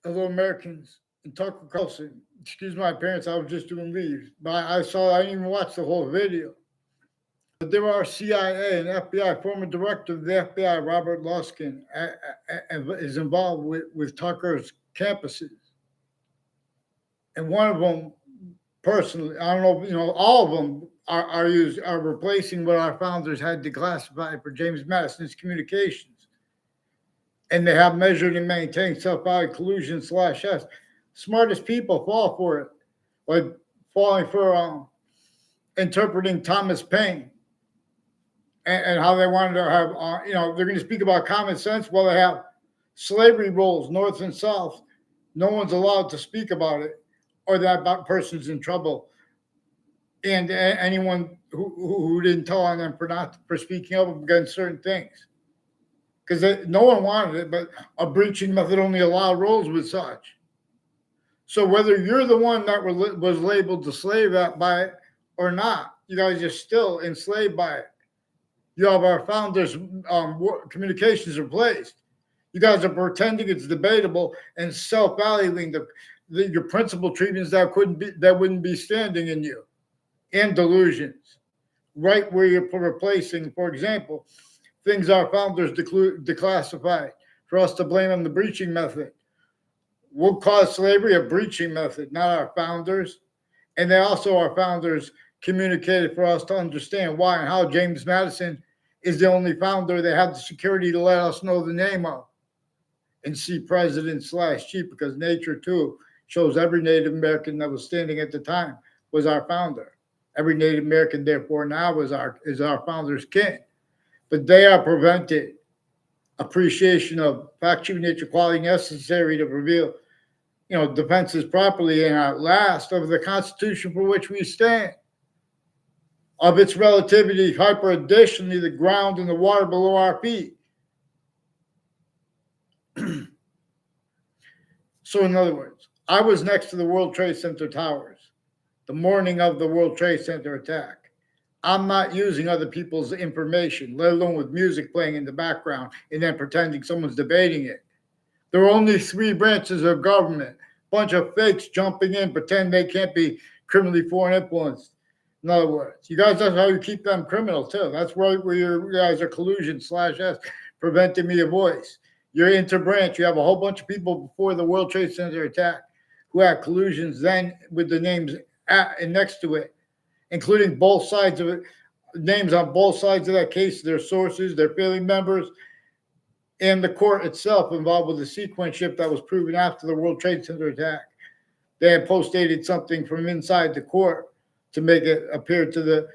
Hello, Americans. And Tucker Carlson. Excuse my parents, I was just doing leave. But I didn't even watch the whole video. But there are CIA and FBI, former director of the FBI, Robert Luskin, is involved with Tucker's campuses. And one of them, personally, I don't know, all of them are replacing what our founders had declassified for James Madison's communications. And they have measured and maintained self-value collusion /S. Smartest people fall for it, like falling for interpreting Thomas Paine and how they wanted to have, they're going to speak about common sense. Well, they have slavery rules, North and South. No one's allowed to speak about it, or that person's in trouble. And anyone who didn't tell on them for speaking up against certain things. Because no one wanted it, but a breaching method only allowed rules with such. So whether you're the one that was labeled the slave by it or not, you guys are still enslaved by it. You have our founders' communications replaced. You guys are pretending it's debatable and self-valuing your principal treatments that wouldn't be standing in you, and delusions. Right where you're replacing, for example, things our founders declassified for us to blame on the breaching method. What caused slavery? A breaching method, not our founders. And they also, our founders, communicated for us to understand why and how James Madison is the only founder they have the security to let us know the name of. And see President /Chief, because nature too shows every Native American that was standing at the time was our founder. Every Native American, therefore, now is our founder's kin. But they are prevented appreciation of fact, true nature, quality necessary to reveal, defenses properly and at last of the Constitution for which we stand, of its relativity, hyper additionally, the ground and the water below our feet. So in other words, I was next to the World Trade Center towers the morning of the World Trade Center attack. I'm not using other people's information, let alone with music playing in the background and then pretending someone's debating it. There are only 3 branches of government, bunch of fakes jumping in, pretend they can't be criminally foreign influenced. In other words, you guys, that's how you keep them criminal too. That's right where you guys are collusion /S, preventing me a voice. You're interbranch. You have a whole bunch of people before the World Trade Center attack who had collusions then with the names at and next to it, including both sides of it, names on both sides of that case, their sources, their family members, and the court itself involved with the sequence that was proven after the World Trade Center attack. They had post-dated something from inside the court to make it appear to the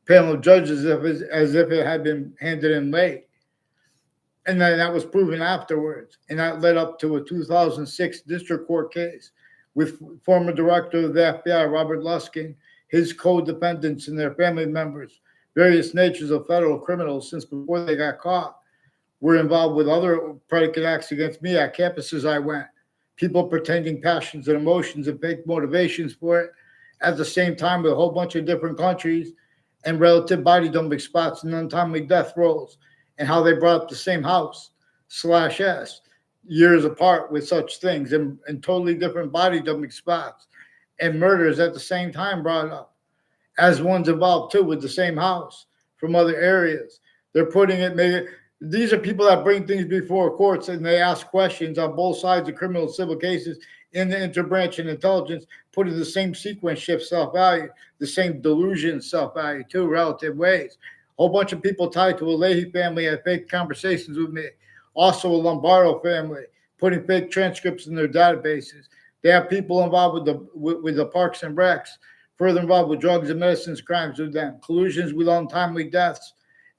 panel of judges as if it had been handed in late. And then that was proven afterwards. And that led up to a 2006 district court case with former director of the FBI, Robert Luskin, his co-defendants and their family members, various natures of federal criminals since before they got caught, were involved with other predicate acts against me at campuses I went. People pretending passions and emotions and fake motivations for it at the same time with a whole bunch of different countries and relative body dumping spots and untimely death rolls and how they brought up the same house /S years apart with such things and totally different body dumping spots and murders at the same time brought up as ones involved too with the same house from other areas. They're putting it, maybe these are people that bring things before courts and they ask questions on both sides of criminal and civil cases in the interbranch and intelligence, putting the same sequence shift self-value, the same delusion self-value too, relative ways. A whole bunch of people tied to a Leahy family had fake conversations with me. Also a Lombardo family, putting fake transcripts in their databases. They have people involved with the Parks and Recs, further involved with drugs and medicines crimes with them, collusions with untimely deaths,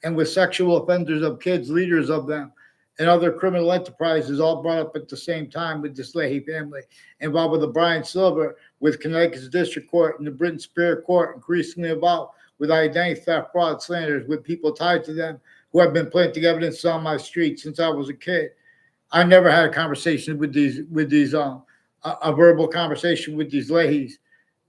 and with sexual offenders of kids, leaders of them, and other criminal enterprises all brought up at the same time with this Leahy family, involved with the Brian Silver, with Connecticut's District Court and the Britain Superior Court, increasingly involved with identity theft, fraud, slanders, with people tied to them who have been planting evidence on my street since I was a kid. I never had a conversation with these a verbal conversation with these Leahys,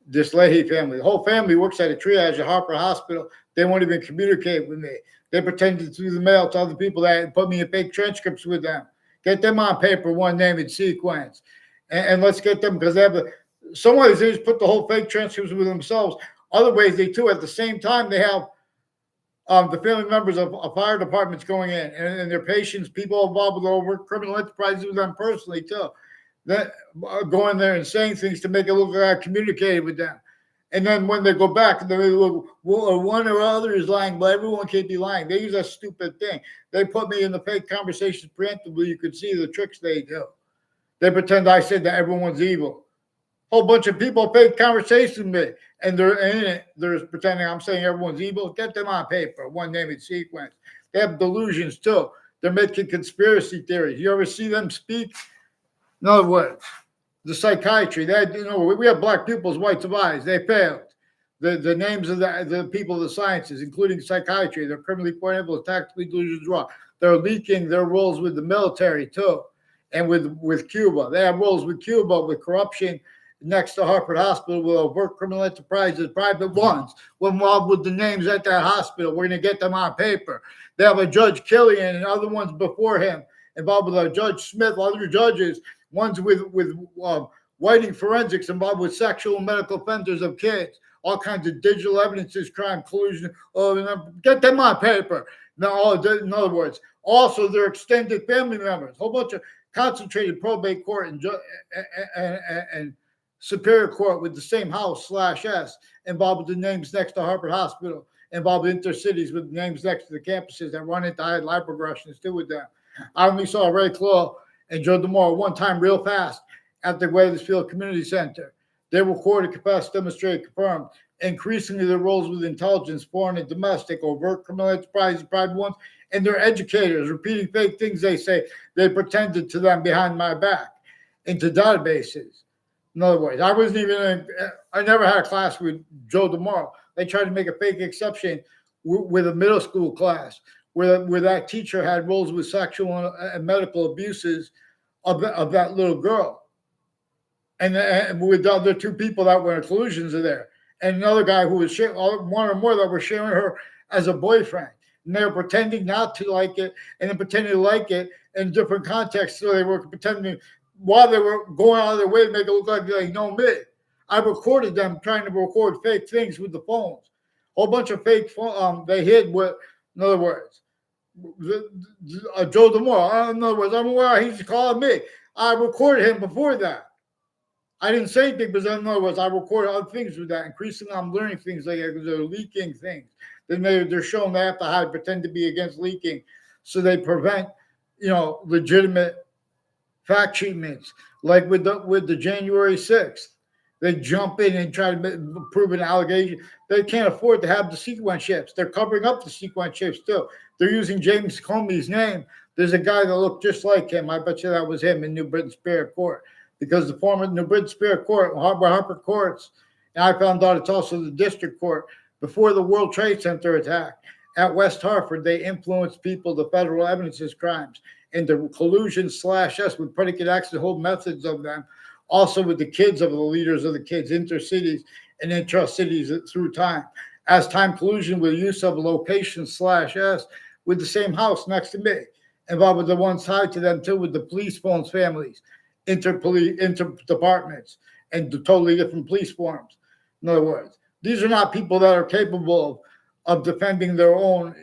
this Leahy family. The whole family works at a triage at Harper Hospital. They won't even communicate with me. They pretended through the mail to other people that put me in fake transcripts with them. Get them on paper, one name and sequence. and let's get them, because they have some ways they just put the whole fake transcripts with themselves. Other ways they too, at the same time, they have the family members of fire departments going in, and their patients, people involved with over criminal enterprises with them personally too, that going there and saying things to make it look like I communicated with them. And then when they go back, they look, well, one or other is lying, but everyone can't be lying. They use that stupid thing. They put me in the fake conversations preemptively. You could see the tricks they do. They pretend I said that everyone's evil. Whole bunch of people fake conversations with me, and they're in it. They're pretending I'm saying everyone's evil. Get them on paper, one name in sequence. They have delusions too. They're making conspiracy theories. You ever see them speak? In other words, the psychiatry. We have black pupils, whites of eyes. They failed. The names of the people of the sciences, including psychiatry, they're criminally pointable, tactically delusions wrong. They're leaking their roles with the military too, and with Cuba. They have roles with Cuba with corruption next to Harvard Hospital with overt criminal enterprises, private ones, involved with the names at that hospital. We're going to get them on paper. They have a Judge Killian and other ones before him involved with a Judge Smith, other judges, ones with whiting forensics involved with sexual and medical offenders of kids, all kinds of digital evidences, crime, collusion. Get them on paper. Now, in other words, also their extended family members, a whole bunch of concentrated probate court and Superior Court with the same house/S involved with the names next to Harvard Hospital, involved with intercities with names next to the campuses that run into high line progressions too with them. I only saw Ray Claw and Joe DeMore one time real fast at the Weathersfield Community Center. They recorded, confessed, demonstrated, confirmed. Increasingly, their roles with intelligence, foreign and domestic, overt criminal enterprises, private ones, and their educators repeating fake things they say they pretended to them behind my back into databases. In other words, I never had a class with Joe DeMore. They tried to make a fake exception with a middle school class where that teacher had roles with sexual and medical abuses of that little girl. And with the other two people that were in collusions are there. And another guy who was one or more that were sharing her as a boyfriend. And they were pretending not to like it and then pretending to like it in different contexts. So they were pretending while they were going out of their way to make it look like they know me. I recorded them trying to record fake things with the phones. A whole bunch of fake they hid with, in other words, Joe DeMore. In other words, I'm aware he's calling me. I recorded him before that. I didn't say anything, but in other words, I recorded other things with that. Increasingly, I'm learning things like that because they're leaking things. Then they're showing they have to hide, pretend to be against leaking, so they prevent, legitimate fact treatments. Like with the January 6th, they jump in and try to prove an allegation. They can't afford to have the sequence ships. They're covering up the sequence ships too. They're using James Comey's name. There's a guy that looked just like him. I bet you that was him in New Britain Superior Court. Because the former New Britain Superior Court, Harvard Courts, and I found out it's also the district court, before the World Trade Center attack at West Hartford, they influenced people to federal evidences crimes and the collusion/S with predicate acts and whole methods of them, also with the kids of the leaders of the kids, intercities and intra-cities through time. As time collusion with use of location/S with the same house next to me, involved with the ones tied to them too, with the police phones families, inter departments, and the totally different police forms. In other words, these are not people that are capable of defending their own,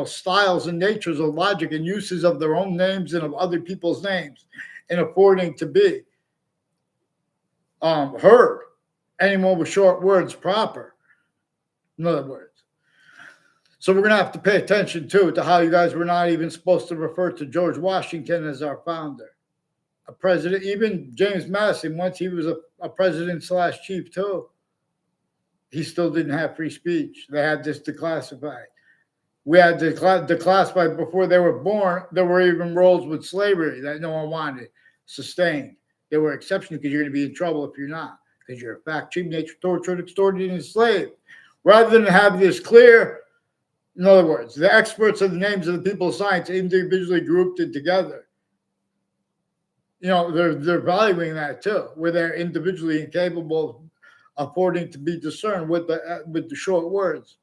styles and natures of logic and uses of their own names and of other people's names, and affording to be heard. Anyone with short words proper. In other words. So we're going to have to pay attention too to how you guys were not even supposed to refer to George Washington as our founder. A president, even James Madison, once he was a president/chief too, he still didn't have free speech. They had this declassified. We had declassified before they were born. There were even roles with slavery that no one wanted, sustained. There were exceptions because you're going to be in trouble if you're not, because you're a fact, cheap, nature, tortured, extorted, and enslaved. Rather than have this clear, in other words, the experts of the names of the people of science individually grouped it together. They're valuing that too, where they're individually incapable of affording to be discerned with the short words,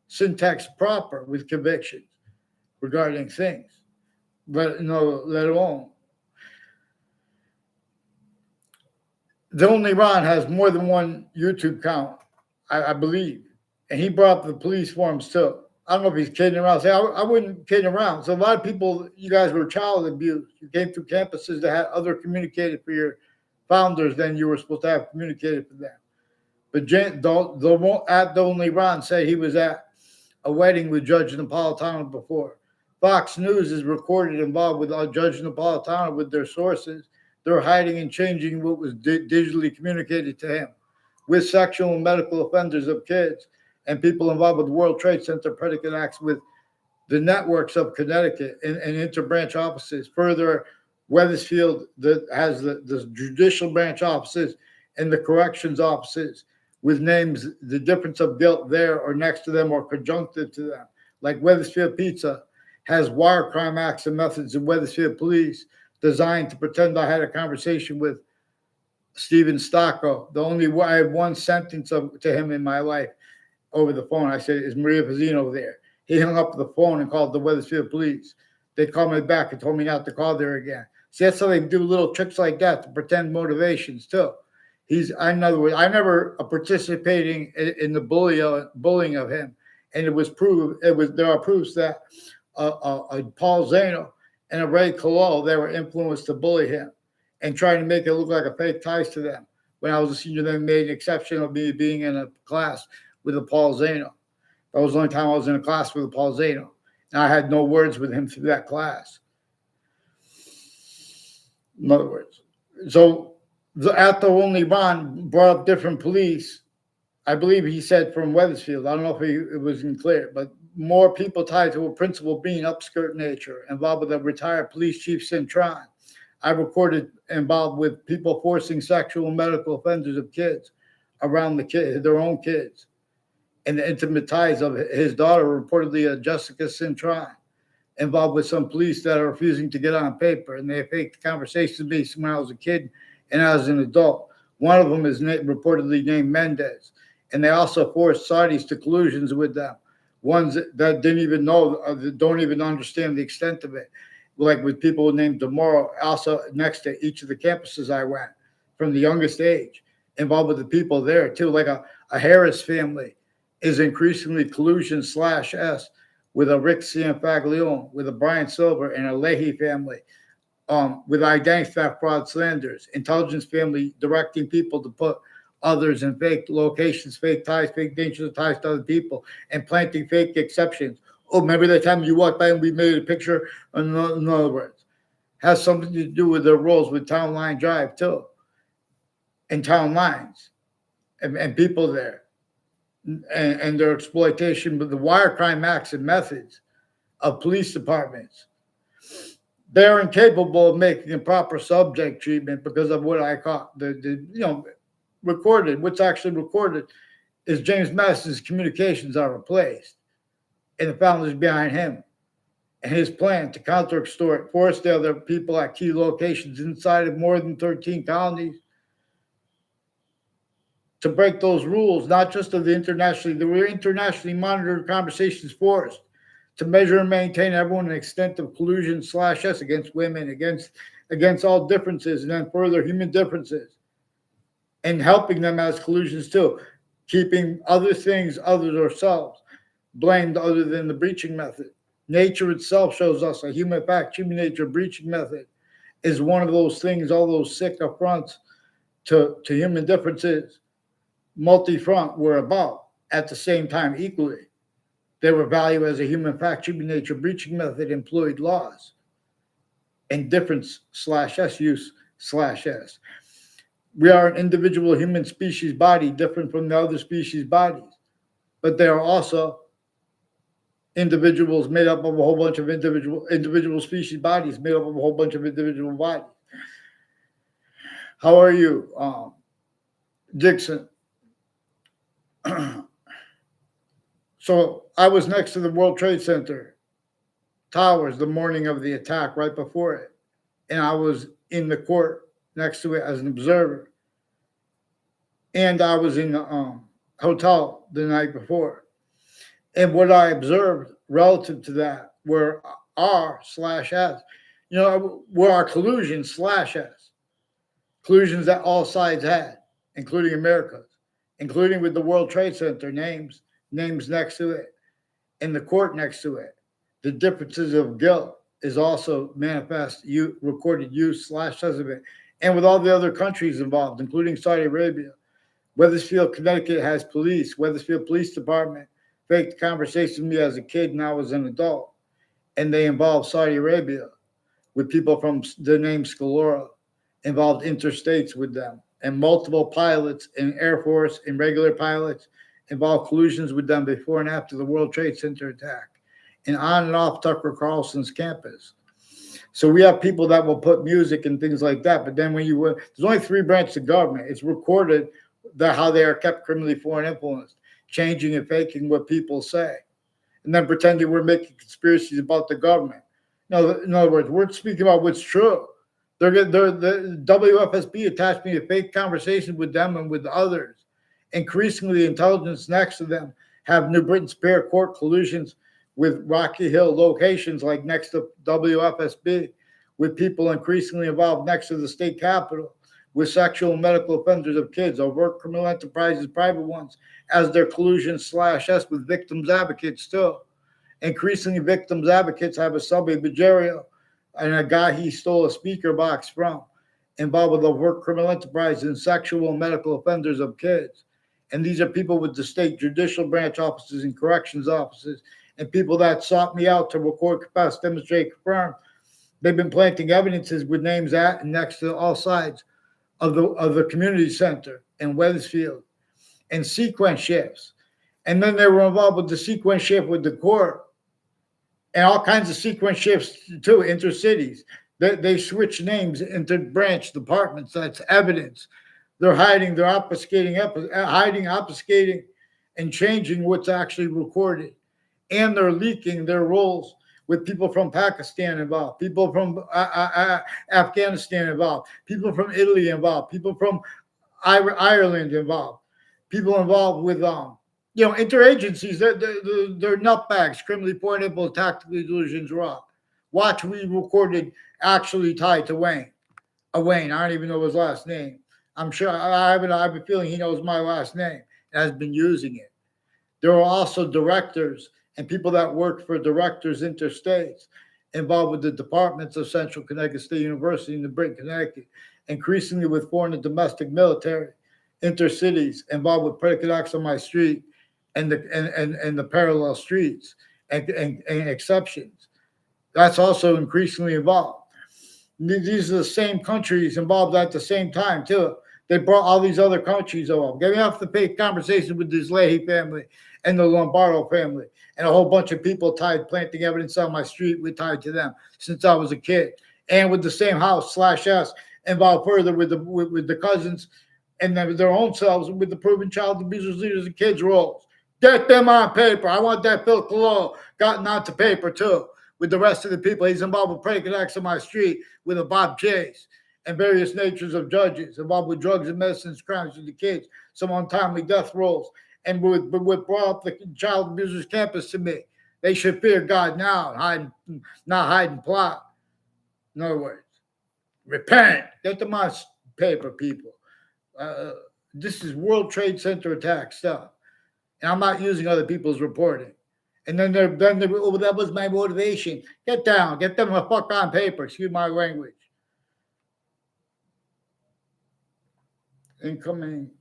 syntax proper with convictions regarding things, but let alone. The Only Ron has more than one YouTube account, I believe. And he brought up the police forms too. I don't know if he's kidding around. Say, I wouldn't kid around. So a lot of people, you guys were child abused. You came through campuses that had other communicated for your founders than you were supposed to have communicated for them. But at the Only Ron said he was at a wedding with Judge Napolitano before. Fox News is recorded involved with Judge Napolitano with their sources. They're hiding and changing what was digitally communicated to him with sexual and medical offenders of kids and people involved with World Trade Center predicate acts with the networks of Connecticut and interbranch offices. Further, Wethersfield that has the judicial branch offices and the corrections offices with names, the difference of guilt there or next to them or conjunctive to them. Like Wethersfield Pizza has wire crime acts and methods in Wethersfield Police designed to pretend I had a conversation with Steven Stocco. I had one sentence to him in my life over the phone. I said, "Is Maria Pizzino there?" He hung up the phone and called the Wethersfield Police. They called me back and told me not to call there again. See, that's how they do little tricks like that to pretend motivations too. In other words, I never participating in the bullying of him, and it was proved. There are proofs that Paul Zano and a Ray Collo, they were influenced to bully him and trying to make it look like a fake ties to them. When I was a senior, they made an exception of me being in a class with a Paul Zano. That was the only time I was in a class with a Paul Zano. And I had no words with him through that class. In other words, so at the Only Ron brought up different police. I believe he said from Wethersfield. I don't know if it wasn't clear, but more people tied to a principal being upskirt nature involved with a retired police chief Cintron. I recorded involved with people forcing sexual and medical offenders of kids around their own kids, and the intimate ties of his daughter, reportedly Jessica Cintron, involved with some police that are refusing to get on paper, and they faked conversations with me when I was a kid and as an adult. One of them is reportedly named Mendez, and they also forced Saudis to collusions with them. Ones that didn't even know, that don't even understand the extent of it, like with people named DeMoro, also next to each of the campuses I went, from the youngest age, involved with the people there too. Like a Harris family is increasingly collusion /S with a Rick Cianfaglione, with a Brian Silver, and a Leahy family, with identity theft, fraud, slanders, intelligence family directing people to put others in fake locations, fake ties, fake dangerous ties to other people, and planting fake exceptions. Oh, remember that time you walked by and we made a picture? In other words, has something to do with their roles with Town Line Drive too, and Town Lines, and people there, and their exploitation with the wire crime acts and methods of police departments. They're incapable of making a proper subject treatment because of what I call recorded. What's actually recorded is James Madison's communications are replaced, and the founders behind him, and his plan to counter-extort, force the other people at key locations inside of more than 13 colonies to break those rules, not just of the internationally monitored conversations forced to measure and maintain everyone an extent of collusion /S against women, against all differences, and then further human differences, and helping them as collusions too, keeping other things other than ourselves blamed other than the breaching method. Nature itself shows us a human nature breaching method is one of those things, all those sick affronts to human differences, multi-front were about at the same time equally. They were valued as a human nature breaching method employed laws and difference /S use /S. We are an individual human species body different from the other species bodies, but they are also individuals made up of a whole bunch of individual species bodies made up of a whole bunch of individual bodies. How are you, Dixon? So I was next to the World Trade Center towers the morning of the attack, right before it, and I was in the court next to it as an observer, and I was in the hotel the night before. And what I observed relative to that were R/S, were our collusion /S. collusions that all sides had, including America's, including with the World Trade Center names next to it, and the court next to it. The differences of guilt is also manifest, recorded use / testament, and with all the other countries involved, including Saudi Arabia. Wethersfield, Connecticut has police. Wethersfield Police Department faked conversation with me as a kid and now as an adult. And they involve Saudi Arabia with people from the name Scalora, involved interstates with them, and multiple pilots in Air Force and regular pilots involved collusions with them before and after the World Trade Center attack, and on and off Tucker Carlson's campus. So we have people that will put music and things like that, but then when there's only 3 branches of government. It's recorded that how they are kept criminally foreign influenced, changing and faking what people say, and then pretending we're making conspiracies about the government. No, in other words, we're speaking about what's true. The WFSB attached me to fake conversations with them and with others. Increasingly, intelligence next to them have New Britain Superior Court collusions with Rocky Hill locations like next to WFSB, with people increasingly involved next to the state capitol, with sexual and medical offenders of kids, overt criminal enterprises, private ones, as their collusion /S with victims advocates too. Increasingly, victims advocates have a subway Bajario and a guy he stole a speaker box from, involved with overt criminal enterprise and sexual and medical offenders of kids. And these are people with the state judicial branch offices and corrections offices, and people that sought me out to record, confess, demonstrate, confirm. They've been planting evidences with names at and next to all sides of the community center in Wethersfield, and sequence shifts. And then they were involved with the sequence shift with the court and all kinds of sequence shifts too, intercities. They switch names into branch departments. That's evidence. They're hiding, they're obfuscating, and changing what's actually recorded. And they're leaking their roles with people from Pakistan involved, people from Afghanistan involved, people from Italy involved, people from Ireland involved, people involved with interagencies. They're nutbags, criminally pointable, tactically delusions raw. Watch, we recorded actually tied to Wayne. Wayne, I don't even know his last name. I'm sure I have a feeling he knows my last name and has been using it. There are also directors and people that work for directors interstates involved with the departments of Central Connecticut State University in New Britain, Connecticut, increasingly with foreign and domestic military, intercities involved with predicate acts on my street and the parallel streets and exceptions. That's also increasingly involved. These are the same countries involved at the same time, too. They brought all these other countries along. Getting off the fake conversation with the Leahy family and the Lombardo family and a whole bunch of people planting evidence on my street. We tied to them since I was a kid. And with the same house /S involved further with the cousins and their own selves with the proven child abusers, leaders, and kids roles. Get them on paper. I want that Phil Collo gotten onto paper, too, with the rest of the people. He's involved with predicate acts on my street with a Bob Chase and various natures of judges involved with drugs and medicines, crimes with the kids, some untimely death rolls, and what brought up the child abusers campus to me. They should fear God now, not hide and plot. In other words, repent. Get them on paper, people. This is World Trade Center attack stuff. And I'm not using other people's reporting. And then that was my motivation. Get down. Get them the fuck on paper. Excuse my language. Incoming.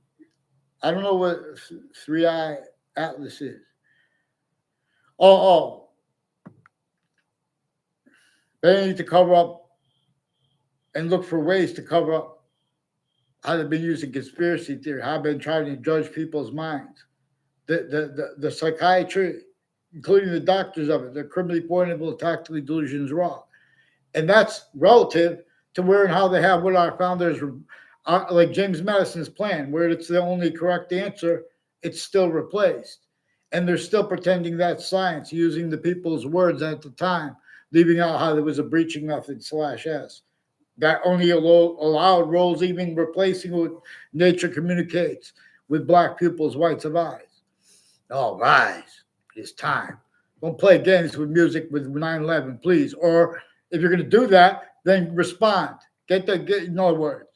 I don't know what 3i Atlas is. They need to cover up and look for ways to cover up how they've been using conspiracy theory, how they've been trying to judge people's minds. The psychiatry, including the doctors of it, they're criminally pointable, tactically delusions wrong. And that's relative to where and how they have what our founders, like James Madison's plan, where it's the only correct answer, it's still replaced. And they're still pretending that's science, using the people's words at the time, leaving out how there was a breaching method /S. That only allowed roles, even replacing what nature communicates with black pupils, whites of eyes. All rise. It's time. Don't play games with music with 9/11, please. Or if you're going to do that, then respond. Get in other words.